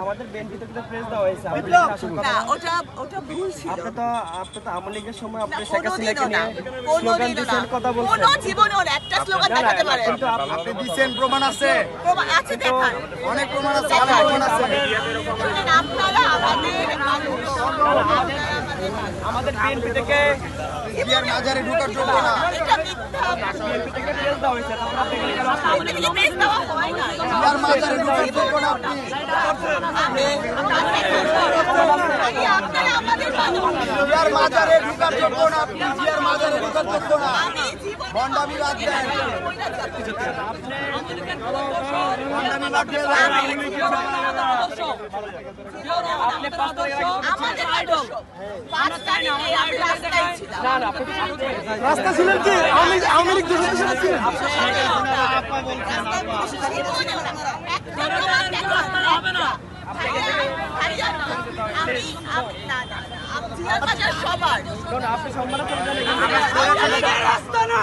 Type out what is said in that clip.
আমাদের বিএনপিতে তো প্রেস দেওয়া হয়েছে না ওটা ভুল ছিল। আপনি তো আওয়ামী লীগের সময় আপনি শেখ হাসিনাকে নিয়ে স্লোগান দিয়েছেন, কথা বলছেন। কোনো জীবনেও একটা স্লোগান দেখাতে পারেন? কিন্তু আপনি দিচ্ছেন, প্রমাণ আছে, প্রমাণ আছে, দেখান। অনেক প্রমাণ আছে, ভালো প্রমাণ আছে। শুনেন, আপনারা আমাদের বিএনপি থেকে জিয়ার মাজারে ঢোকার যোগ্য না। এটা মিথ্যা। বিএনপি থেকে প্রেস দেওয়া হয়েছে, তারপর আপনি আমাদের থেকে প্রেস দেওয়া হয় না। জিয়ার মাজারে ঢোকার যোগ্য না আপনি। আপনারা আমাদের মানুষ। জিয়ার মাজারে ঢোকার যোগ্য না আপনি। জিয়ার মাজারে ঢোকার যোগ্য না। ভণ্ডামি বাদ দেন। ভণ্ডামি বাদ দেন। আপনি 5 তারিখ আমাদের আদর্শ 5 তারিখে আমি রাস্তায় ছিলাম। না আপনি তো রাস্তা ছিলেন কি আওয়ামী লীগ দূষণ ছিলেন? সবার আপনি সম্মান করে রাস্তা না